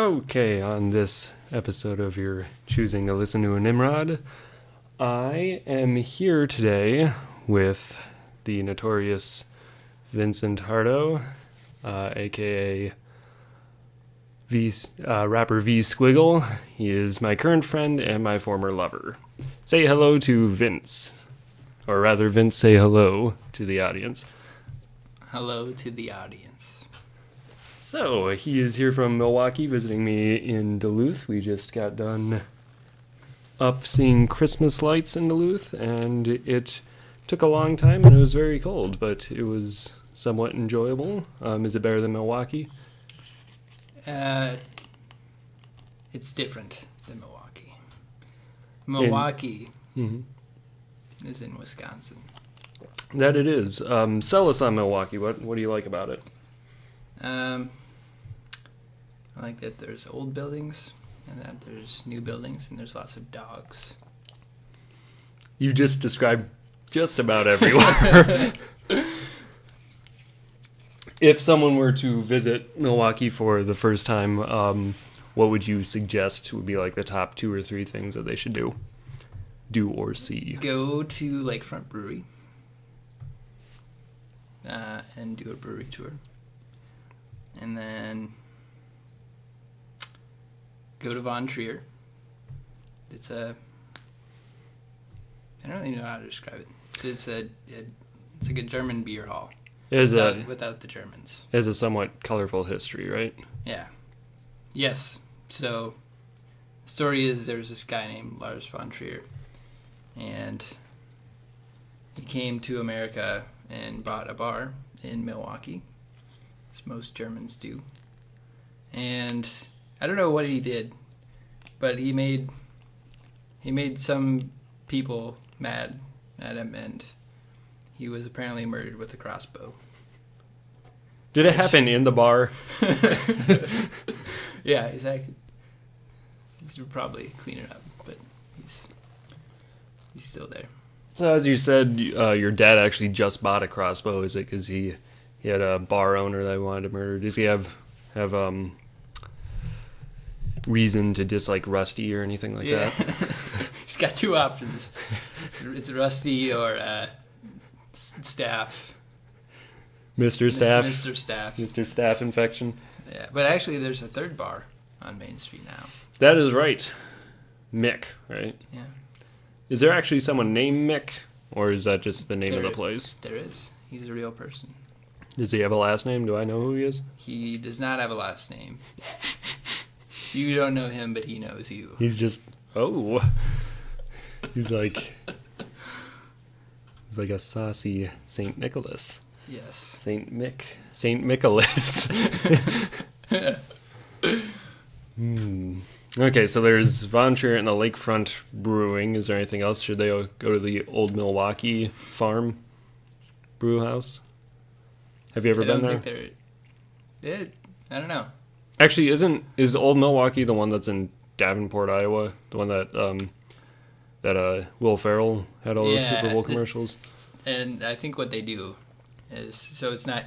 Okay, on this episode of your Choosing to Listen to a Nimrod, I am here today with the notorious Vincent Hartogh, aka rapper V Squiggle. He is my current friend and my former lover. Say hello to Vince. Or rather, Vince, say hello to the audience. Hello to the audience. So, he is here from Milwaukee visiting me in Duluth. We just got done up seeing Christmas lights in Duluth, and it took a long time and it was very cold, but it was somewhat enjoyable. Is it better than Milwaukee? It's different than Milwaukee. Milwaukee is in Wisconsin. That it is. Sell us on Milwaukee. What do you like about it? I like that there's old buildings and that there's new buildings and there's lots of dogs. You just described just about everywhere. If someone were to visit Milwaukee for the first time, what would you suggest would be like the top 2 or 3 things that they should do or see? Go to Lakefront Brewery and do a brewery tour. And then go to Von Trier. I don't really know how to describe it. It's like a German beer hall. Without the Germans. It has a somewhat colorful history, right? Yeah. Yes. So, the story is there's this guy named Lars von Trier, and he came to America and bought a bar in Milwaukee, as most Germans do. And I don't know what he did, but he made some people mad at him, and he was apparently murdered with a crossbow. Did it happen in the bar? Yeah, exactly. He should probably clean it up, but he's still there. So as you said, your dad actually just bought a crossbow. Is it because he had a bar owner that he wanted to murder? Does he have reason to dislike Rusty or anything like that? He's got 2 options. It's Rusty or Staff. Mr. Staff. Mr. Staff. Mr. Staff infection. Yeah, but actually there's a 3rd bar on Main Street now. That is right. Mick, right? Yeah. Is there actually someone named Mick, or is that just the name of the place? There is. He's a real person. Does he have a last name? Do I know who he is? He does not have a last name. You don't know him, but he knows you. He's just... Oh. He's like a saucy St. Nicholas. Yes. St. Nicholas. Okay, so there's Von Trier and the Lakefront Brewing. Is there anything else? Should they go to the old Milwaukee farm brew house? Have you ever been there? I don't know. Actually, is Old Milwaukee the one that's in Davenport, Iowa? The one that Will Ferrell had all those Super Bowl commercials? And I think what they do is, so it's not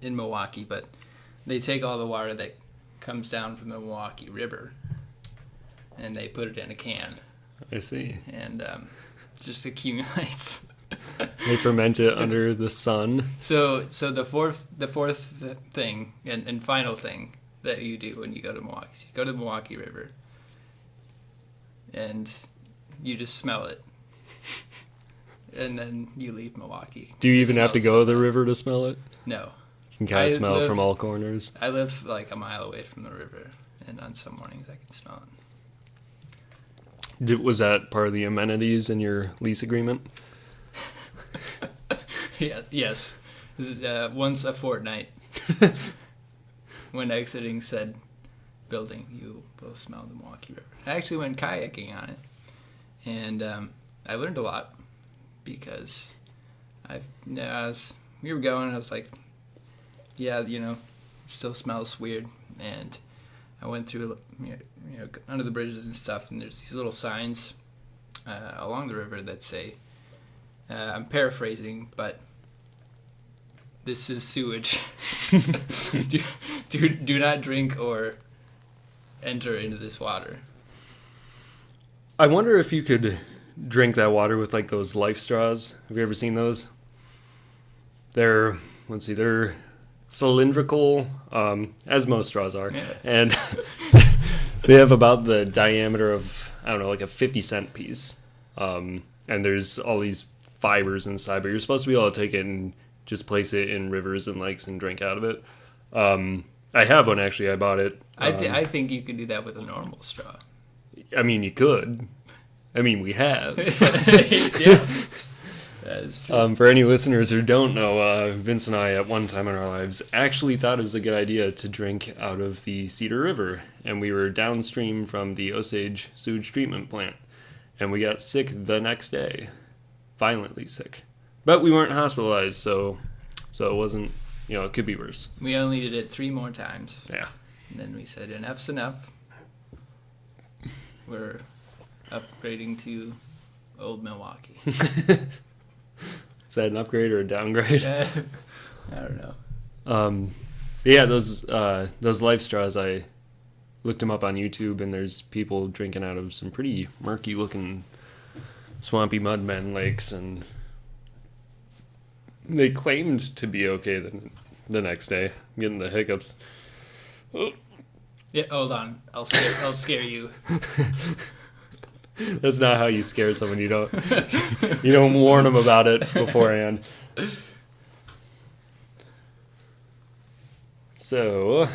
in Milwaukee, but they take all the water that comes down from the Milwaukee River and they put it in a can. I see. And just accumulates. They ferment it under the sun. So the fourth thing and final thing that you do when you go to Milwaukee. So you go to the Milwaukee River, and you just smell it, and then you leave Milwaukee. Do you even have to go to the river to smell it? No. You can kind of smell it from all corners. I live like a mile away from the river, and on some mornings I can smell it. Was that part of the amenities in your lease agreement? Yeah. Yes. This is once a fortnight. When exiting said building, you will smell the Milwaukee River. I actually went kayaking on it, and I learned a lot because we were going, and I was like, yeah, it still smells weird, and I went through, under the bridges and stuff, and there's these little signs along the river that say, I'm paraphrasing, but this is sewage. do not drink or enter into this water. I wonder if you could drink that water with like those life straws. Have you ever seen those? They're cylindrical, as most straws are, and they have about the diameter of, I don't know, like a 50-cent piece. And there's all these fibers inside, but you're supposed to be able to take it and just place it in rivers and lakes and drink out of it. I have one, actually. I bought it. I think you could do that with a normal straw. I mean, you could. I mean, we have. Yeah, that is true. For any listeners who don't know, Vince and I, at one time in our lives, actually thought it was a good idea to drink out of the Cedar River. And we were downstream from the Osage sewage treatment plant. And we got sick the next day. Violently sick. But we weren't hospitalized, so it wasn't, it could be worse. We only did it 3 more times. Yeah. And then we said, enough's enough. We're upgrading to old Milwaukee. Is that an upgrade or a downgrade? I don't know. Yeah, those life straws, I looked them up on YouTube, and there's people drinking out of some pretty murky-looking swampy mudmen lakes, and they claimed to be okay the next day. I'm getting the hiccups. Oh. Yeah, hold on. I'll scare you. That's not how you scare someone. You don't warn them about it beforehand. So,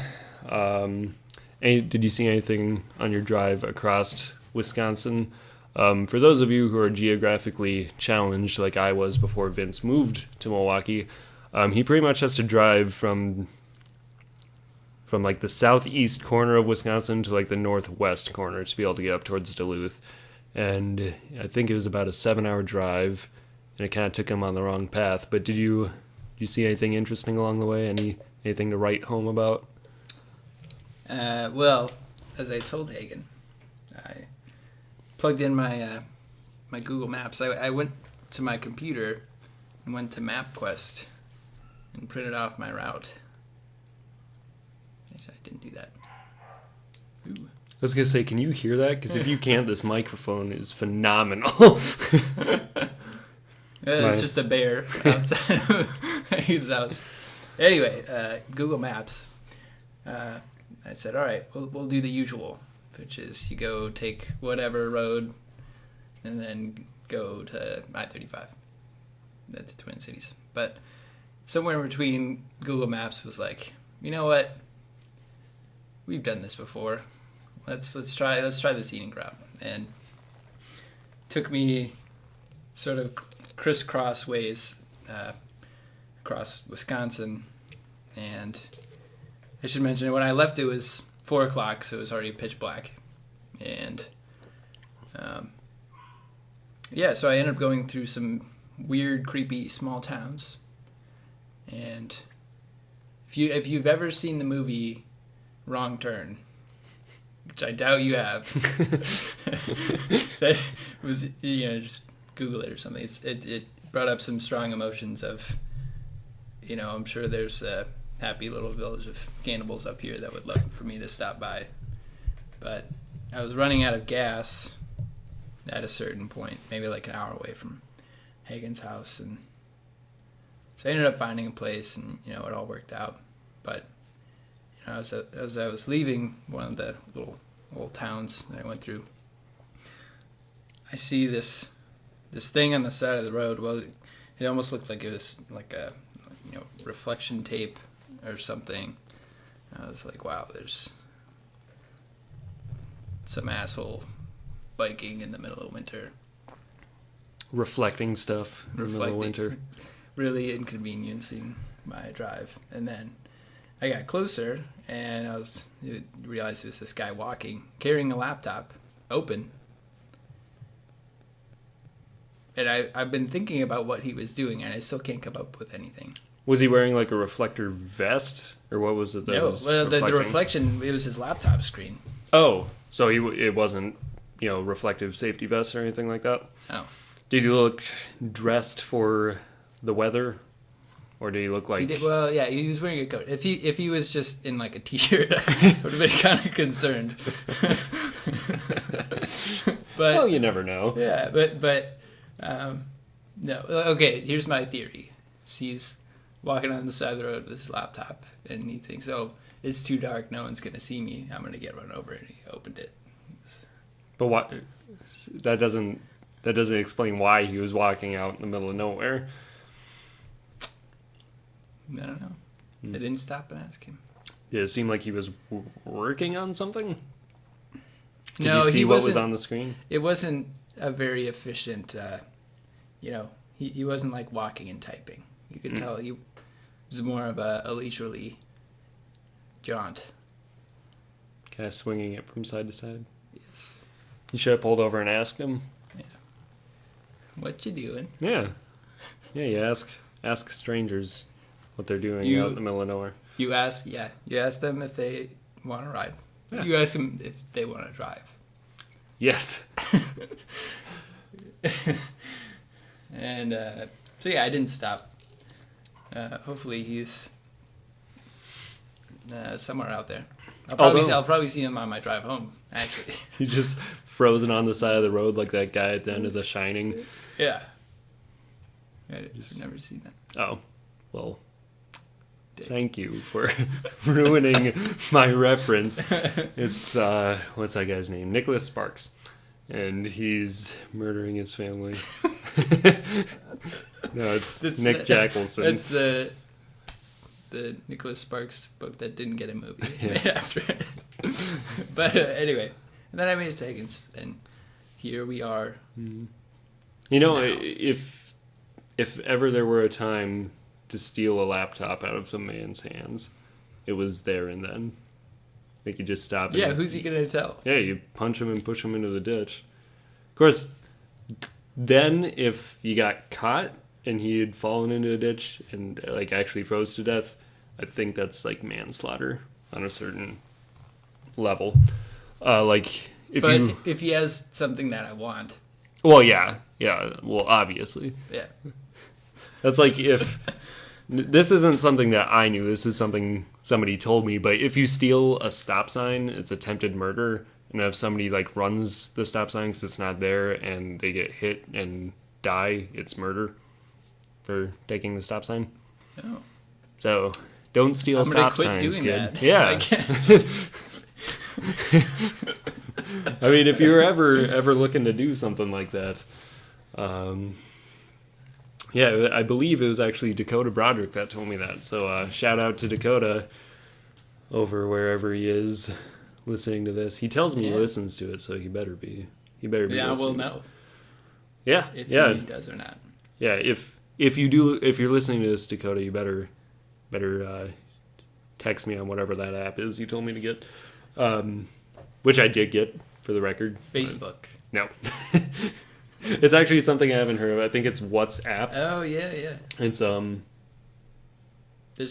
did you see anything on your drive across Wisconsin? For those of you who are geographically challenged, like I was before Vince moved to Milwaukee, he pretty much has to drive from like the southeast corner of Wisconsin to like the northwest corner to be able to get up towards Duluth. And I think it was about a 7-hour drive, and it kind of took him on the wrong path. But did you see anything interesting along the way? Anything to write home about? Well, as I told Hagen, I plugged in my Google Maps. I went to my computer and went to MapQuest and printed off my route. I didn't do that. Ooh. I was going to say, can you hear that? Because if you can't, this microphone is phenomenal. It's just a bear outside of his house. Anyway, Google Maps. I said, all right, we'll do the usual, which is you go take whatever road and then go to I-35. That's the Twin Cities. But somewhere in between, Google Maps was like, you know what? We've done this before. Let's try the scenic route. And took me sort of crisscross ways across Wisconsin. And I should mention, when I left, it was 4 o'clock, so it was already pitch black. And so I ended up going through some weird, creepy small towns. And if you've ever seen the movie Wrong Turn, which I doubt you have, that was, just Google it or something. It brought up some strong emotions of, I'm sure there's a happy little village of cannibals up here that would love for me to stop by. But I was running out of gas at a certain point, maybe like an hour away from Hagen's house, and so I ended up finding a place, and it all worked out. But as I was leaving one of the little old towns that I went through, I see this thing on the side of the road. Well, it almost looked like it was like a reflection tape or something. I was like, wow, there's some asshole biking in the middle of winter. Reflecting stuff in the middle of winter. Really inconveniencing my drive. And then I got closer, and I realized it was this guy walking, carrying a laptop, open. And I've been thinking about what he was doing, and I still can't come up with anything. Was he wearing like a reflector vest, or what was it that was the reflection, it was his laptop screen. Oh, so it wasn't, reflective safety vest or anything like that? Oh. Did he look dressed for the weather? Or did he look like... He did, well, yeah, he was wearing a coat. If he was just in like a t-shirt, I would have been kind of concerned. But well, you never know. Yeah, but no. Okay, here's my theory. He's walking on the side of the road with his laptop, and he thinks, "Oh, it's too dark. No one's gonna see me. I'm gonna get run over." And he opened it. But what? That doesn't explain why he was walking out in the middle of nowhere. I don't know. I didn't stop and ask him. Did it seem like he was working on something? Did No, you see he what wasn't, was on the screen? It wasn't a very efficient. He wasn't like walking and typing. You could tell he was more of a leisurely jaunt. Kind of swinging it from side to side. Yes. You should have pulled over and asked him. Yeah. What you doing? Yeah. Yeah, you ask strangers what they're doing out in the middle of nowhere. You ask them if they want to ride. Yeah. You ask them if they want to drive. Yes. And so yeah, I didn't stop. Hopefully he's somewhere out there. I'll probably see him on my drive home. Actually, He's just frozen on the side of the road like that guy at the end of The Shining. yeah. I've never seen that. Oh, well. Dick. Thank you for ruining my reference. It's, what's that guy's name? Nicholas Sparks. And he's murdering his family. No, it's Nick Jackelson. That's the Nicholas Sparks book that didn't get a movie made after it. But anyway, and then I made a Higgins, and here we are. You know, now. if ever there were a time to steal a laptop out of some man's hands, it was there and then. Like, you just stop. Yeah, who's he gonna tell? Yeah, you punch him and push him into the ditch. Of course, then if you got caught and he had fallen into a ditch and like actually froze to death, I think that's like manslaughter on a certain level. Like if he has something that I want, well, yeah, well, obviously, yeah. that's like if this isn't something that I knew. This is something somebody told me. But if you steal a stop sign, it's attempted murder. And if somebody like runs the stop sign because it's not there and they get hit and die, it's murder for taking the stop sign. Oh. So don't steal I'm gonna stop quit signs, doing kid. that, Yeah. I guess. I mean, if you're ever looking to do something like that, yeah, I believe it was actually Dakota Broderick that told me that. So shout out to Dakota over wherever he is listening to this. He tells me he listens to it, so he better be. Yeah, listening. we'll know. Yeah, if yeah, he does or not. yeah. If you're listening to this, Dakota, you better text me on whatever that app is you told me to get, which I did get for the record. Facebook. No. It's actually something I haven't heard of. I think it's WhatsApp. Oh yeah. It's There's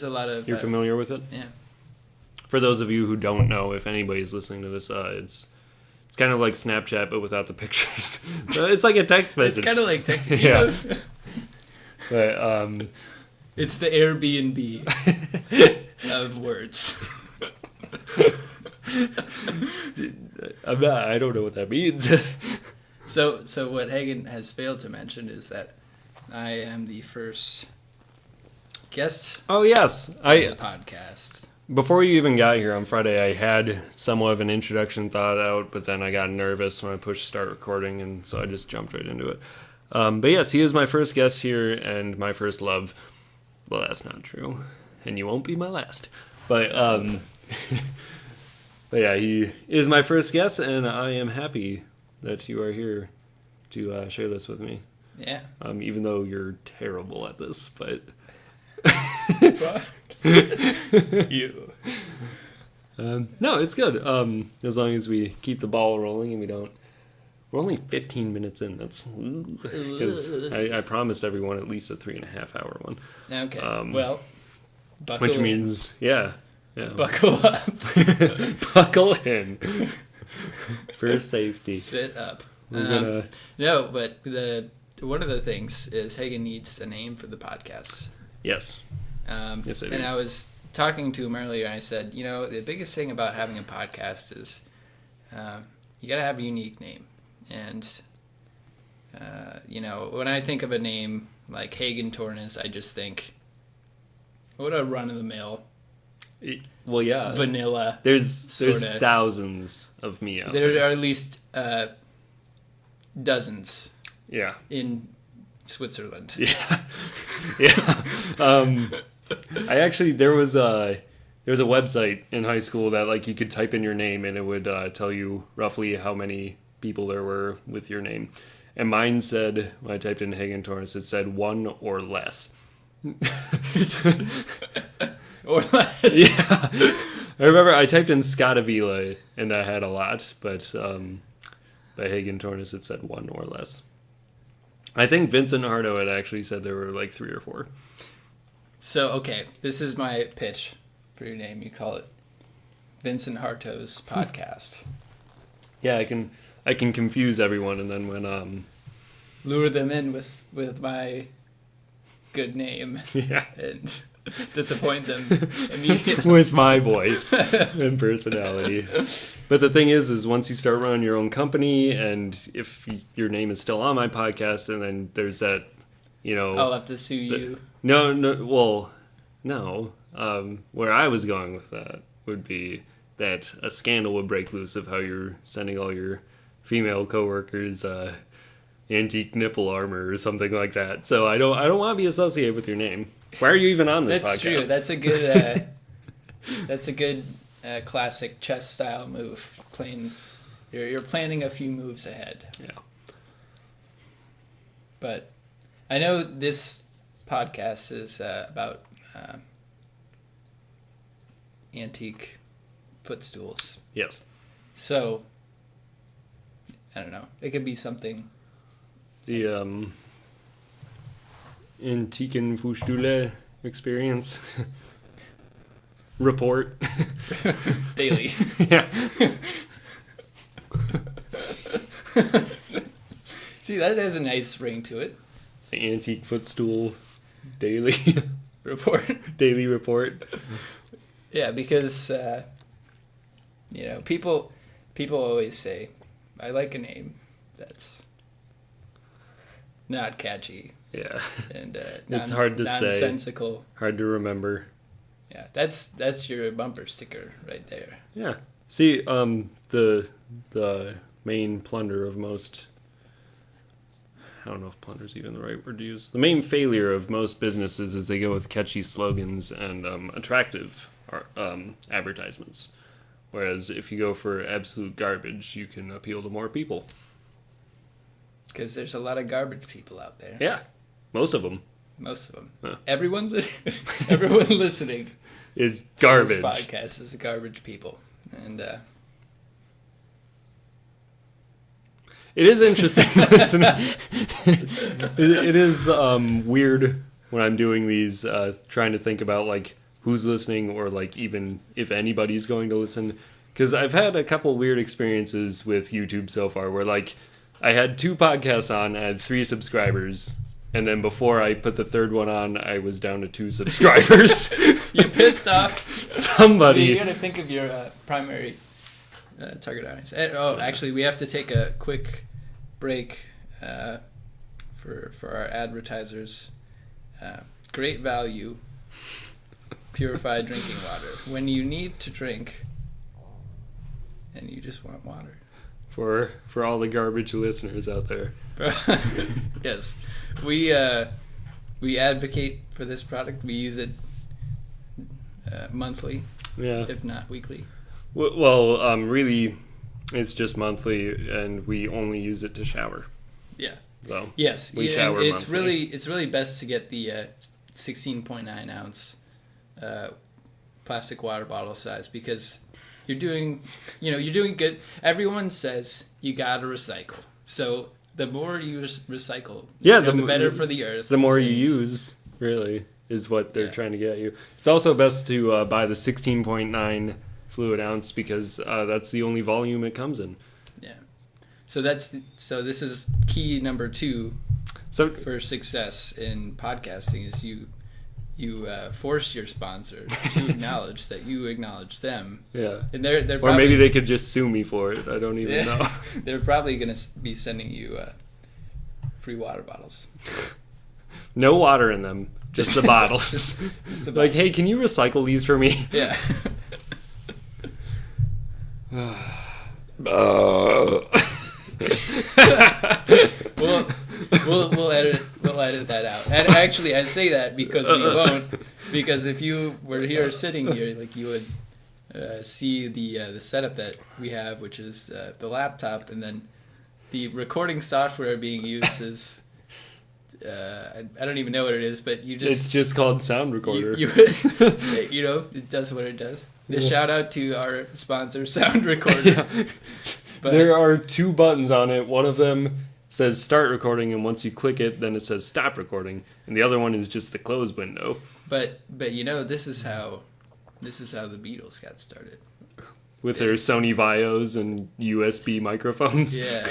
a lot of. You're familiar with it? Yeah. For those of you who don't know, if anybody's listening to this, it's kind of like Snapchat but without the pictures. So it's like a text message. It's kind of like texting. Yeah. But it's the Airbnb of words. I don't know what that means. So what Hagen has failed to mention is that I am the first guest Oh yes, of the podcast. Before you even got here on Friday, I had somewhat of an introduction thought out, but then I got nervous when I pushed start recording, and so I just jumped right into it. But yes, he is my first guest here and my first love. Well, that's not true, and you won't be my last. But but yeah, he is my first guest, and I am happy that you are here to share this with me. Yeah. Even though you're terrible at this, but You. no, it's good. As long as we keep the ball rolling and we don't. We're only 15 minutes in. That's because I promised everyone at least a 3.5 hour one. Okay. Well, buckle which in. means yeah. Buckle up. Buckle in for safety. Sit up. We're gonna. No, but one of the things is Hagen needs a name for the podcast. Yes. Yes, I do. And I was talking to him earlier, and I said, the biggest thing about having a podcast is you got to have a unique name. And, when I think of a name like Hagen Tornes, I just think, what a run-of-the-mill, well, yeah, vanilla. There's thousands of me out there. There are at least dozens. Yeah. In Switzerland. Yeah. Yeah. I actually there was a website in high school that like you could type in your name and it would tell you roughly how many people there were with your name. And mine said, when I typed in Hagen Torres, it said 1 or less. Or less. Yeah. I remember I typed in Scotavila and that had a lot, but by Hagen Torres it said 1 or less. I think Vincent Hartogh had actually said there were like 3 or 4. So, okay, this is my pitch for your name. You call it Vincent Hartogh's Podcast. Yeah, I can confuse everyone, and then when lure them in with my good name. Yeah. And disappoint them immediately with my voice and personality. But the thing is once you start running your own company, and if your name is still on my podcast, and then there's that, I'll have to sue you. No. Where I was going with that would be that a scandal would break loose of how you're sending all your female coworkers antique nipple armor or something like that. So I don't want to be associated with your name. Why are you even on this podcast? That's true. That's a good classic chess style move. You're planning a few moves ahead. Yeah. But I know this podcast is about antique footstools. Yes. So I don't know. It could be something. The Antiken Fußstühle experience report daily. Yeah. See, that has a nice ring to it. The Antique Footstool daily report. Daily report. Yeah, because people always say, I like a name that's not catchy. Yeah. And it's hard to say. Nonsensical. Hard to remember. Yeah, that's your bumper sticker right there. Yeah. See, the main plunder of most, I don't know if plunder is even the right word to use. The main failure of most businesses is they go with catchy slogans and attractive advertisements. Whereas if you go for absolute garbage, you can appeal to more people. Because there's a lot of garbage people out there. Yeah, most of them. Huh. Everyone listening is garbage. This podcast is garbage people, and it is interesting. It is weird when I'm doing these, trying to think about like who's listening or like even if anybody's going to listen. Because I've had a couple weird experiences with YouTube so far where like I had 2 podcasts on, I had 3 subscribers, and then before I put the 3rd one on, I was down to 2 subscribers. You pissed off somebody. So you got to think of your primary target audience. Actually, we have to take a quick break for our advertisers. Great value, purified drinking water. When you need to drink and you just want water. For all the garbage listeners out there. Yes. We advocate for this product. We use it monthly, if not weekly. Well, really, it's just monthly, and we only use it to shower. Yeah. So yes, we shower it's monthly. It's really best to get the 16.9 ounce plastic water bottle size because you're doing good. Everyone says you gotta recycle. So the more you recycle, the better for the earth. The more you use, really, is what they're trying to get you. It's also best to buy the 16.9 fluid ounce because that's the only volume it comes in. Yeah. So this is key number 2 for success in podcasting is you you force your sponsor to acknowledge that you acknowledge them. Yeah. And they're Or probably, maybe they could just sue me for it. I don't even know. They're probably going to be sending you free water bottles. No water in them. Just the bottles. Just the Like, bottles. hey, can you recycle these for me? Yeah. We'll edit that out. And actually, I say that because we won't. Because if you were here sitting here, like you would see the setup that we have, which is the laptop, and then the recording software being used is I don't even know what it is, but you just It's just called Sound Recorder. you know, it does what it does. The shout out to our sponsor, Sound Recorder. Yeah. But There are 2 buttons on it. One of them says start recording, and once you click it, then it says stop recording. And the other one is just the close window. but you know, this is how the Beatles got started. With their Sony Vios and USB microphones. Yeah.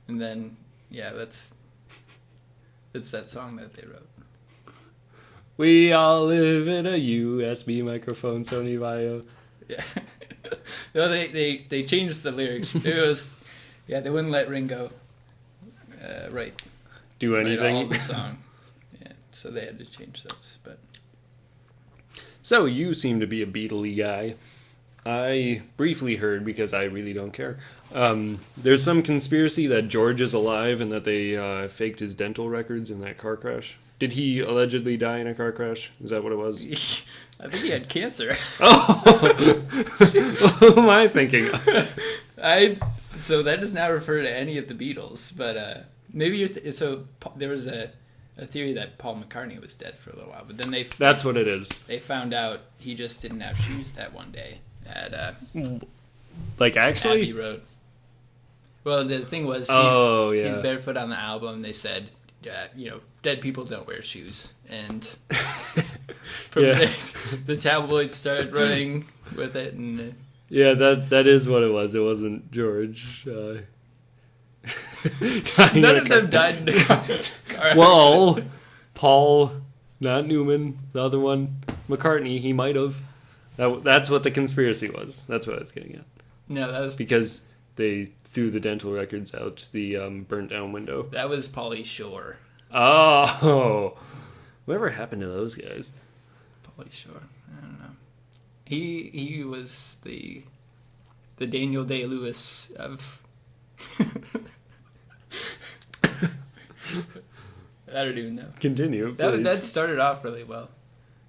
And then that's that song that they wrote. We all live in a USB microphone, Sony Vio. Yeah. No, they changed the lyrics. It was they wouldn't let Ringo write Do all anything. the song. Yeah, so they had to change those. But So you seem to be a Beatle-y guy. I briefly heard, because I really don't care, there's some conspiracy that George is alive and that they faked his dental records in that car crash. Did he allegedly die in a car crash? Is that what it was? I think he had cancer. Oh! What am I thinking of? So that does not refer to any of the Beatles, but maybe you're there was a theory that Paul McCartney was dead for a little while, but then That's what it is. they found out he just didn't have shoes that one day at Like, actually? Abbey Road. Well, the thing was, he's barefoot on the album. They said, dead people don't wear shoes, and from the tabloids started running with it, and Yeah, that is what it was. It wasn't George. none of them died in the car. Well, Paul, not Newman, the other one, McCartney, he might have. That's what the conspiracy was. That's what I was getting at. No, that was Because they threw the dental records out the burnt down window. Pauly Shore. Oh, whatever happened to those guys? Pauly Shore. I don't know. He was the Daniel Day-Lewis of. I don't even know. Continue, That please. started off really well.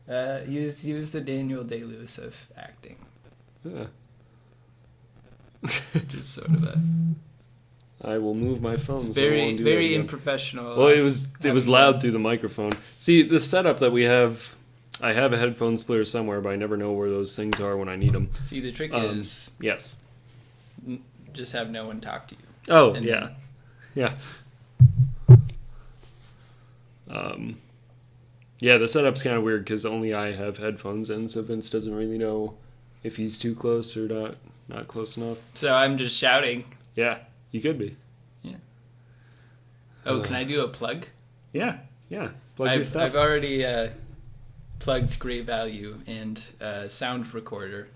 He was the Daniel Day-Lewis of acting. Yeah. Just sort of I will move my phone. very so very unprofessional. Well, it was loud through the microphone. See, the setup that we have, I have a headphones player somewhere, but I never know where those things are when I need them. See, the trick is Yes. just have no one talk to you. Oh, And yeah. Yeah. Yeah, the setup's kind of weird because only I have headphones in, so Vince doesn't really know if he's too close or not close enough. So I'm just shouting. Yeah, you could be. Yeah. Oh, can I do a plug? Yeah. Plug your stuff. I've already plugged Great Value and Sound Recorder.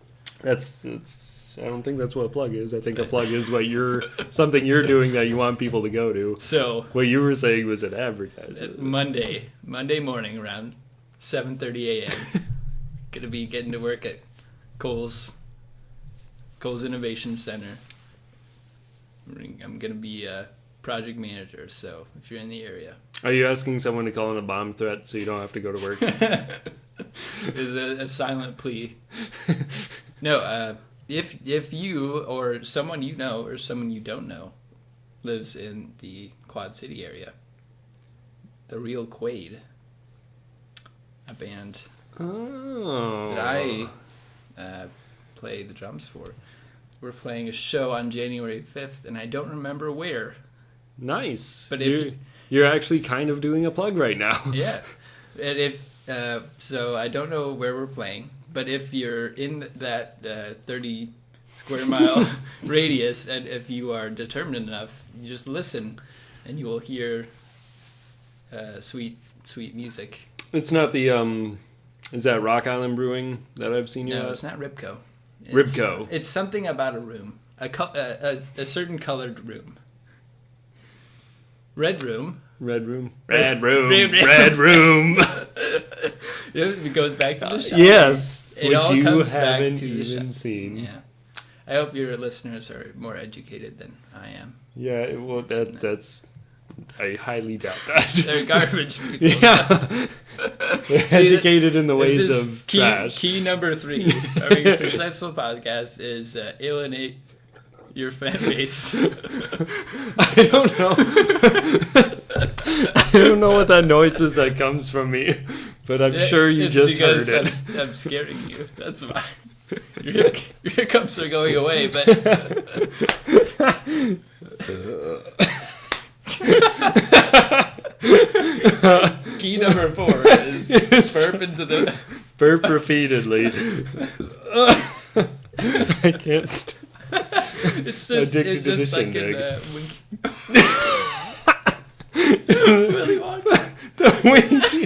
I don't think that's what a plug is. I think a plug is what something you're doing that you want people to go to. So What you were saying was an advertisement. Monday morning around 7:30 a.m. Gonna be getting to work at Kohl's Innovation Center. I'm gonna be a project manager, so if you're in the area, Are you asking someone to call in a bomb threat so you don't have to go to work? is a silent plea. No, if you or someone you know or someone you don't know lives in the Quad City area, the Real Quaid, a band Oh. that I play the drums for, we're playing a show on January 5th, and I don't remember where. Nice. But you're actually kind of doing a plug right now. Yeah, and so I don't know where we're playing, but if you're in that 30 square mile radius, and if you are determined enough, you just listen, and you will hear sweet sweet music. It's not the is that Rock Island Brewing that I've seen you No, at? it's not Ribco. Ribco. It's something about a room, a certain colored room. Red room. Red room. Red Room. room. Red room. It goes back to the shop. Yes, It which all you comes back haven't to the even shop. seen. Yeah. I hope your listeners are more educated than I am. Yeah, well, that's I highly doubt that. They're garbage people. Yeah, they're educated in the ways This is of trash. Key number 3 of a successful podcast is alienate your fan base. I don't know. I don't know what that noise is that comes from me, but I'm sure you just heard it. I'm scaring you. That's why. Your hiccups are going away, but key number 4 is burp into the burp repeatedly. I can't. It's just Addicted it's to just the like shindig. Willy Wonka. The Winky.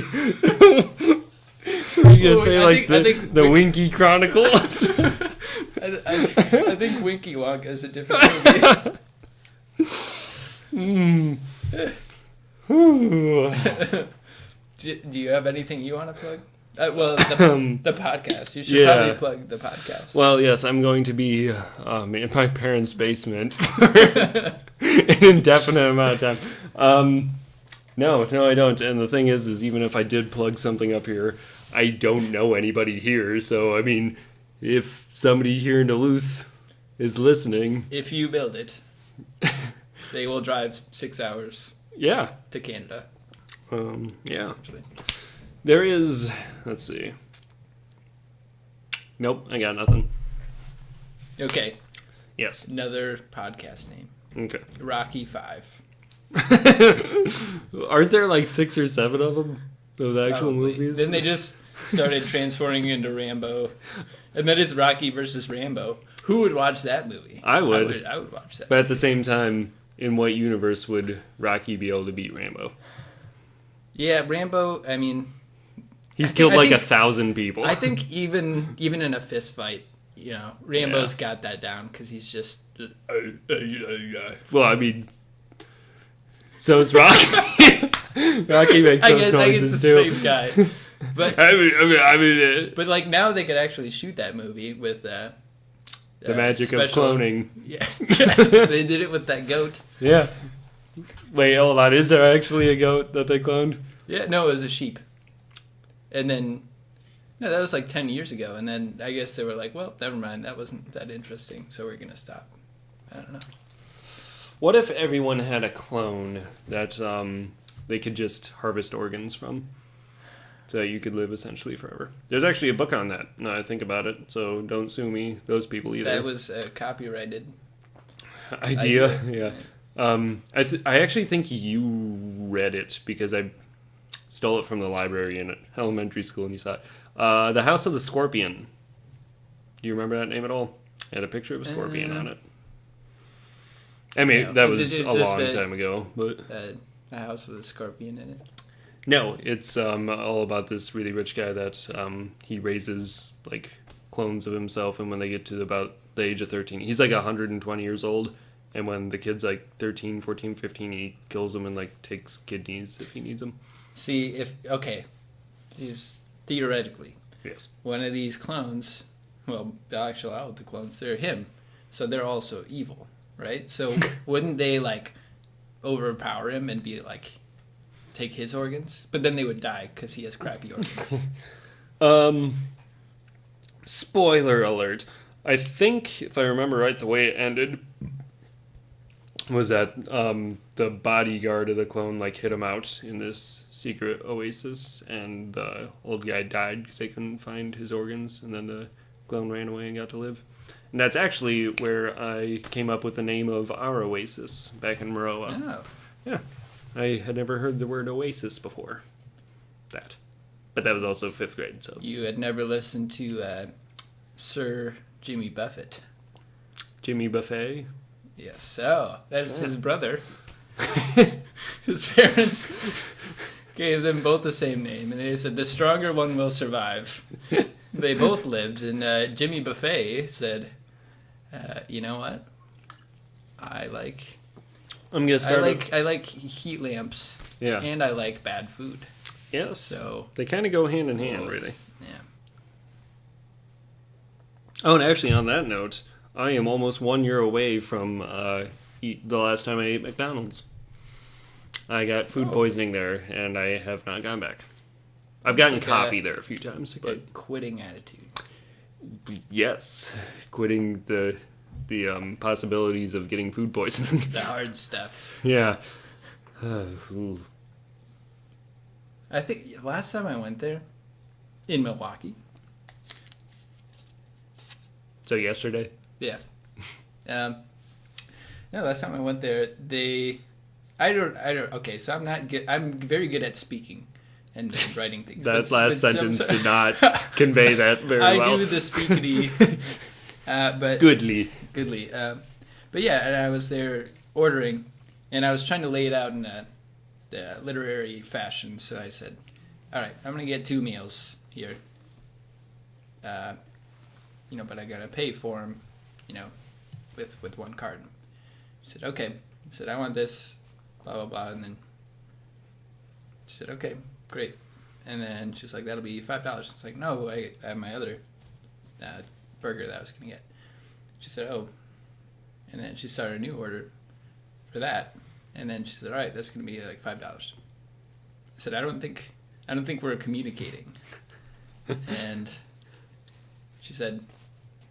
You gonna say I think the Winky Chronicles? I think Winky Wonka is a different movie. Do you have anything you want to plug? Well, the podcast. You should probably plug the podcast. Well, yes, I'm going to be in my parents' basement for an indefinite amount of time. No, I don't. And the thing is even if I did plug something up here, I don't know anybody here. So, I mean, if somebody here in Duluth is listening... If you build it, they will drive 6 hours to Canada. Yeah. Essentially. There is... Let's see. Nope, I got nothing. Okay. Yes. Another podcast name. Okay. Rocky 5. Aren't there like 6 or 7 of them? Of the actual Probably. movies? Then they just started transforming into Rambo. And then it's Rocky versus Rambo. Who would watch that movie? I would. I would watch that. But at the same time, in what universe would Rocky be able to beat Rambo? Yeah, Rambo, I mean... He's killed I like think- 1,000 people. I think even in a fist fight, you know, Rambo's got that down because he's just... Well, I mean... So is Rocky. Rocky makes those noises the too. same guy. But I mean, but like now they could actually shoot that movie with the magic of cloning. Yeah, yes, they did it with that goat. Yeah. Wait, hold on. Is there actually a goat that they cloned? Yeah, no, it was a sheep. And then, no, that was like 10 years ago. And then I guess they were like, well, never mind. That wasn't that interesting. So we're going to stop. I don't know. What if everyone had a clone that they could just harvest organs from? So you could live essentially forever. There's actually a book on that, now I think about it. So don't sue me, those people either. That was a copyrighted idea. Yeah. I actually think you read it because I stole it from the library in elementary school and you saw it. The House of the Scorpion. Do you remember that name at all? It had a picture of a scorpion on it. I mean, No. that Is was it a just long time ago, but a house with a scorpion in it. no, it's all about this really rich guy that he raises like clones of himself, and when they get to about the age of 13, he's like 120 years old, and when the kid's like 13, 14, 15, he kills them and like takes kidneys if he needs them. See, theoretically, Yes. one of these clones, well, actually all of the clones, they're him, so they're also evil, right? So wouldn't they like overpower him and be like take his organs? But then they would die because he has crappy organs. Spoiler alert. I think, if I remember right, the way it ended was that the bodyguard of the clone like hid him out in this secret oasis, and the old guy died because they couldn't find his organs, and then the clone ran away and got to live. And that's actually where I came up with the name of our oasis back in Maroa. Oh. Yeah. I had never heard the word oasis before. But that was also 5th grade, so. You had never listened to Sir Jimmy Buffett. Jimmy Buffet? Yes, so that's his brother. His parents gave them both the same name, and they said the stronger one will survive. They both lived, and Jimmy Buffet said, "You know what? I'm gonna start. I like heat lamps. Yeah, and I like bad food. Yes. So they kind of go hand in hand, really. Yeah. Oh, and actually, on that note, I am almost 1 year away from the last time I ate McDonald's. I got food poisoning there, and I have not gone back. I've gotten coffee there a few times, but a quitting attitude. Yes, quitting the possibilities of getting food poisoning. The hard stuff. Yeah. I think last time I went there, in Milwaukee. So yesterday? Yeah. No, last time I went there, I don't, okay, so I'm not good, I'm very good at speaking and writing things. That last sentence did not convey that very well. I do the speakity, but... Goodly. But yeah, and I was there ordering, and I was trying to lay it out in a literary fashion, so I said, all right, I'm going to get 2 meals here. But I got to pay for them, with one card. She said, okay. I said, I want this, blah, blah, blah. And then she said, okay, great. And then she's like, that'll be $5. It's like, no, I have my other burger that I was going to get. She said, oh. And then she started a new order for that. And then she said, all right, that's going to be like $5. I said, I don't think we're communicating. And she said,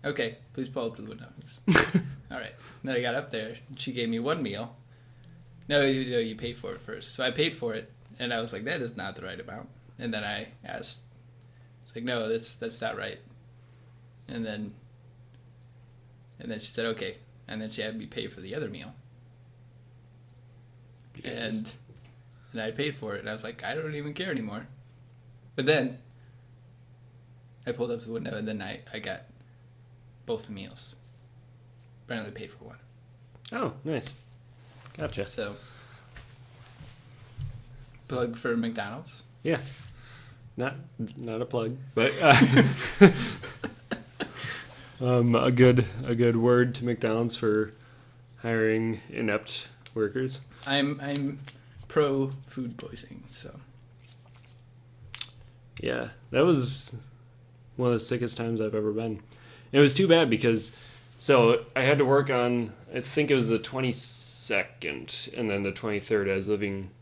okay, please pull up to the window. All right. And then I got up there, and she gave me 1 meal. No, you pay for it first. So I paid for it, and I was like, that is not the right amount. And then I asked, it's like, no, that's not right. And then she said, okay. And then she had me pay for the other meal. Yes. And I paid for it, and I was like, I don't even care anymore. But then I pulled up to the window, and then I got both the meals. But I only paid for 1. Oh, nice. Gotcha. So, plug for McDonald's. Yeah. Not a plug, but a good word to McDonald's for hiring inept workers. I'm pro food poisoning, so. Yeah, that was one of the sickest times I've ever been. It was too bad because, so I had to work on, I think it was the 22nd, and then the 23rd I was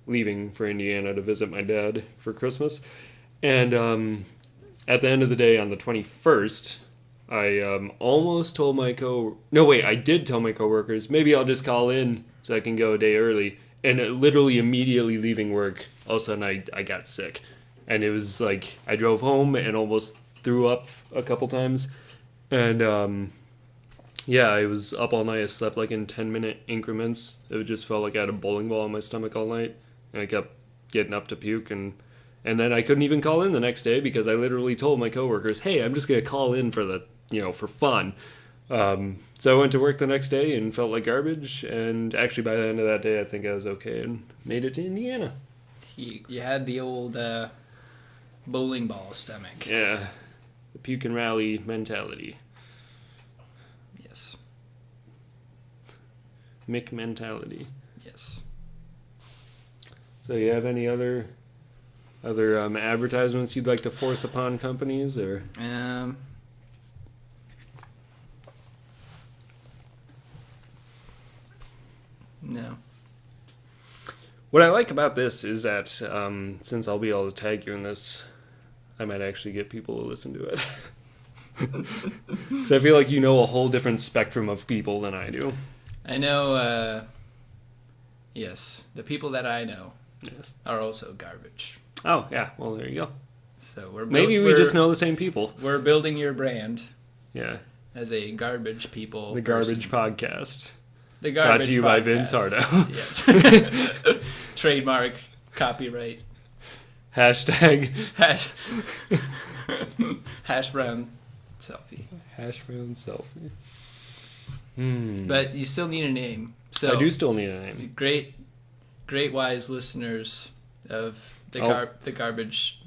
leaving for Indiana to visit my dad for Christmas. And at the end of the day on the 21st, I almost told I did tell my coworkers, maybe I'll just call in so I can go a day early. And literally immediately leaving work, all of a sudden I got sick. And it was like, I drove home and almost threw up a couple times. And I was up all night. I slept like in 10-minute increments. It just felt like I had a bowling ball in my stomach all night. And I kept getting up to puke. And then I couldn't even call in the next day because I literally told my coworkers, hey, I'm just going to call in for for fun. So I went to work the next day and felt like garbage. And actually by the end of that day, I think I was okay and made it to Indiana. You had the old bowling ball stomach. Yeah. The puke and rally mentality. Yes. Mick mentality. Yes. So you have any other advertisements you'd like to force upon companies, or? No. What I like about this is that since I'll be able to tag you in this, I might actually get people to listen to it. Because I feel like you know a whole different spectrum of people than I do. I know, yes, the people that I know are also garbage. Oh, yeah, well, there you go. So maybe we just know the same people. We're building your brand. Yeah. As a garbage people. The Garbage Podcast. The Garbage Brought to you Podcast. by Vince Hartogh. Yes. Trademark, copyright. Hashtag. Hash brown selfie. Hash brown selfie. But you still need a name. So I do still need a name. Great wise listeners of the garbage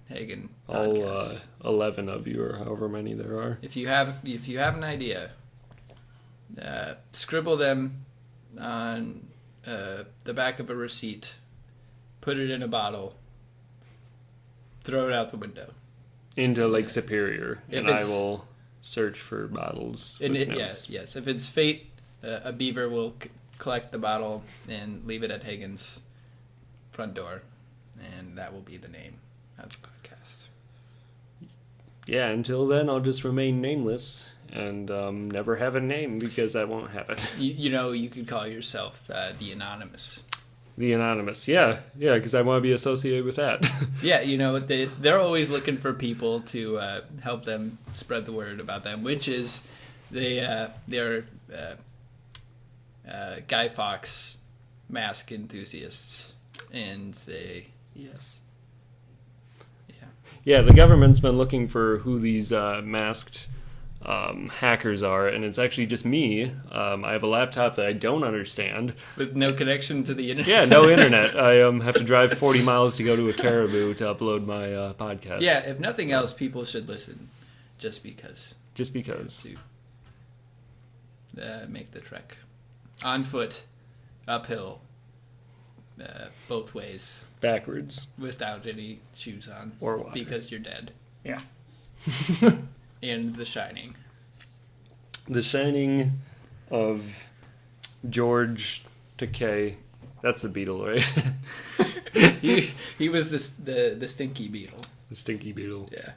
Hagen podcast. All 11 of you, or however many there are. If you have an idea, scribble them on the back of a receipt, put it in a bottle, throw it out the window Into Lake Superior, and I will search for bottles with notes. Yes. If it's fate, a beaver will collect the bottle and leave it at Hagen's front door, and that will be the name of the podcast. Yeah, until then, I'll just remain nameless and never have a name because I won't have it. You could call yourself the Anonymous. The Anonymous, yeah, because I want to be associated with that. Yeah, they're always looking for people to help them spread the word about them, which is they're Guy Fawkes mask enthusiasts, and they Yeah, the government's been looking for who these masked hackers are, and it's actually just me. I have a laptop that I don't understand. With no connection to the internet? Yeah, no internet. I have to drive 40 miles to go to a caribou to upload my podcast. Yeah, if nothing else, people should listen just because. Just because. To make the trek. On foot, uphill, both ways. Backwards. Without any shoes on. Or water. Because you're dead. Yeah. And The Shining. The Shining of George Takei. That's the Beetle, right? he was the stinky beetle. The stinky beetle. Yeah.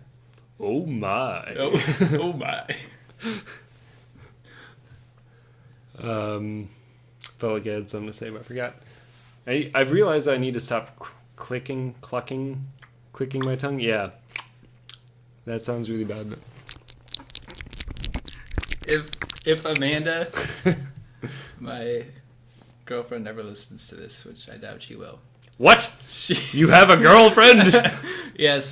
Oh my. Oh my. Felt like I had something to say, but I forgot. I've realized I need to stop clicking my tongue. Yeah. That sounds really bad. But... If Amanda, my girlfriend, never listens to this, which I doubt she will. What? You have a girlfriend? Yes,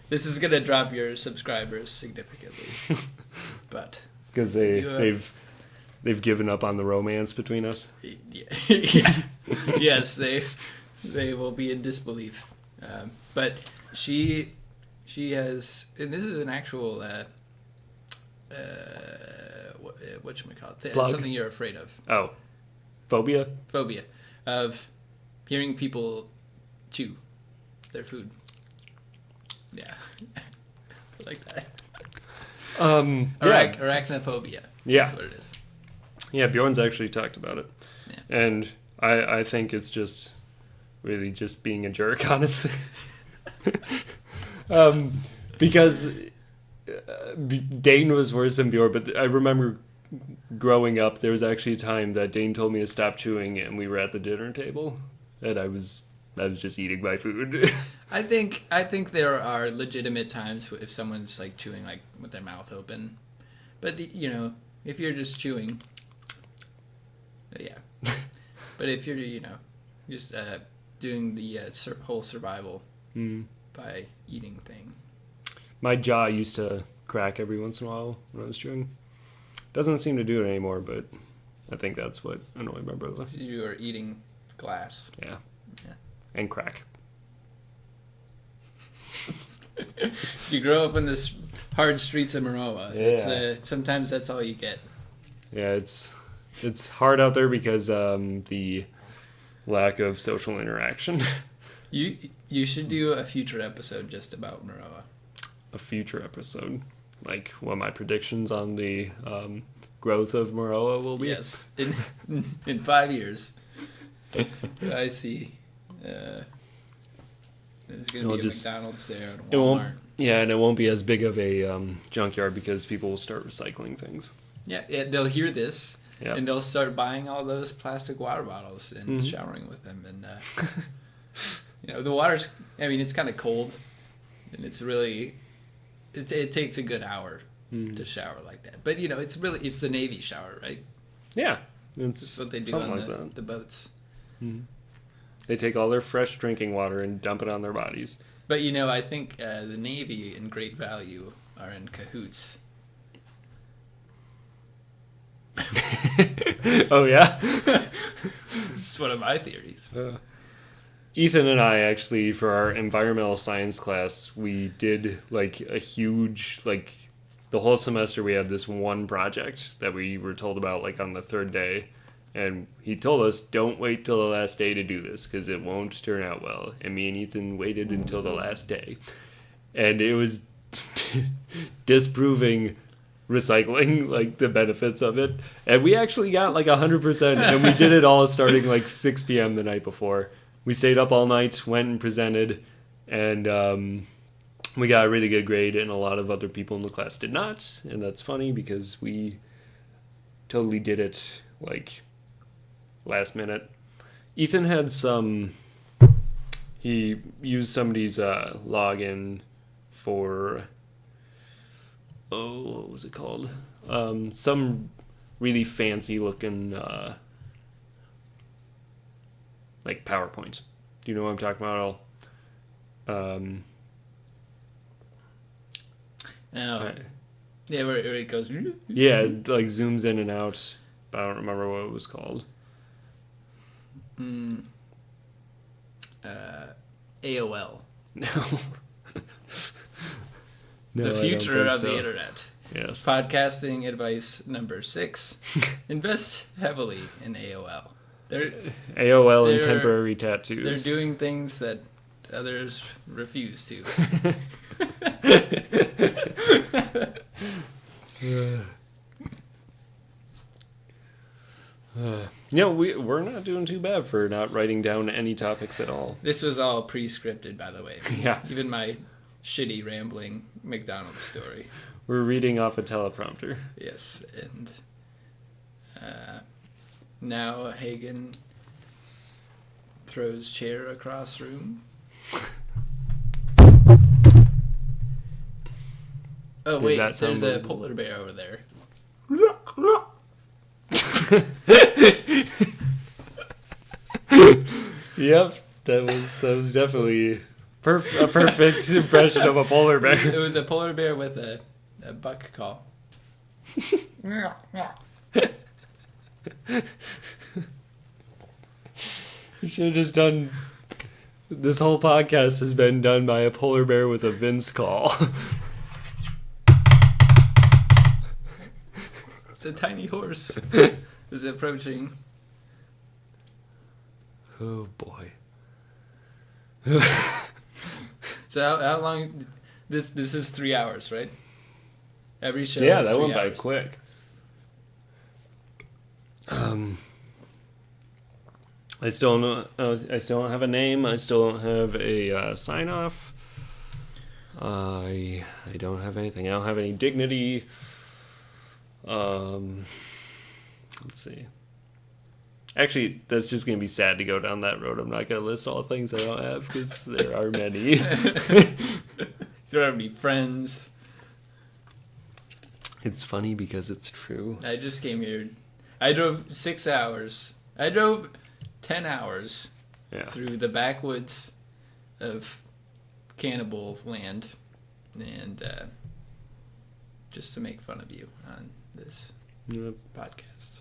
this is gonna drop your subscribers significantly, but because they've given up on the romance between us. Yeah. Yes, they will be in disbelief. But she has, and this is an actual whatchamacallit, Plug? something you're afraid of. Oh, phobia Of hearing people chew their food. Yeah. Like that. Arachnophobia. Yeah. That's what it is. Yeah, Bjorn's actually talked about it. Yeah. And I think it's just really just being a jerk, honestly. Because Dane was worse than Bjorn, but I remember growing up, there was actually a time that Dane told me to stop chewing, and we were at the dinner table, and I was just eating my food. I think there are legitimate times if someone's like chewing like with their mouth open, but if you're just chewing, yeah. But if you're just doing the whole survival by eating thing. My jaw used to crack every once in a while when I was chewing. Doesn't seem to do it anymore, but I think that's what annoyed my brother. You are eating glass. Yeah. And crack. You grow up in this hard streets of Maroa. Yeah. Sometimes that's all you get. Yeah, it's hard out there because the lack of social interaction. You should do a future episode just about Maroa. A future episode, like what my predictions on the growth of Maroa will be. Yes, in 5 years, I see. There's going to be a McDonald's there and a Walmart. And it won't be as big of a junkyard because people will start recycling things. Yeah, they'll hear this. Yep. And they'll start buying all those plastic water bottles and showering with them. And, the water's, it's kind of cold. And it's really, it takes a good hour to shower like that. But, it's the Navy shower, right? Yeah. That's what they do on the boats. Mm-hmm. They take all their fresh drinking water and dump it on their bodies. But, I think the Navy and Great Value are in cahoots. Oh, yeah? It's one of my theories. Ethan and I actually, for our environmental science class, we did like a huge, like the whole semester we had this one project that we were told about like on the third day. And he told us, don't wait till the last day to do this because it won't turn out well. And me and Ethan waited until the last day. And it was disproving recycling, like the benefits of it. And we actually got like 100%. And we did it all starting like 6 p.m. the night before. We stayed up all night, went and presented. And we got a really good grade. And a lot of other people in the class did not. And that's funny because we totally did it like last minute. Ethan had he used somebody's login for, what was it called? Some really fancy looking, like PowerPoint. Do you know what I'm talking about at all? Yeah, where it goes. Yeah, it like zooms in and out. But I don't remember what it was called. AOL. No. The future of the internet. Yes. Podcasting advice number 6. Invest heavily in AOL. AOL and temporary tattoos. They're doing things that others refuse to. We're not doing too bad for not writing down any topics at all. This was all pre-scripted, by the way. Yeah. Even my shitty rambling McDonald's story. We're reading off a teleprompter. Yes, and now Hagen throws chair across room. Oh wait, there's a polar bear over there. Yep, that was definitely a perfect impression of a polar bear. It was a polar bear with a buck call. You should have just done. This whole podcast has been done by a polar bear with a Vince call. It's a tiny horse. Is approaching. Oh boy. So how long? This is 3 hours, right? Every show. Yeah, is that 3 went by hours. quick. I still don't have a name. I still don't have a sign off. I don't have anything. I don't have any dignity. Let's see. Actually, that's just going to be sad to go down that road. I'm not going to list all the things I don't have because there are many. There are any friends. It's funny because it's true. I just came here. I drove 6 hours. I drove 10 hours through the backwoods of Cannibal Land and just to make fun of you on this podcast.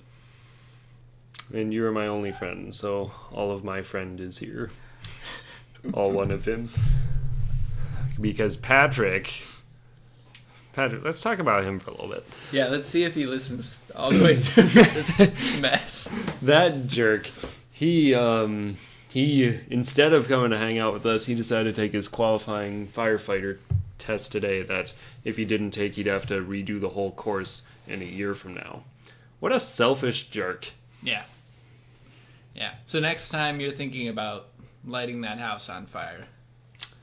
And you are my only friend, so all of my friend is here. All one of him. Because Patrick, let's talk about him for a little bit. Yeah, let's see if he listens all the way through this mess. That jerk. He instead of coming to hang out with us, he decided to take his qualifying firefighter test today that if he didn't take, he'd have to redo the whole course in a year from now. What a selfish jerk. Yeah. Yeah. So next time you're thinking about lighting that house on fire,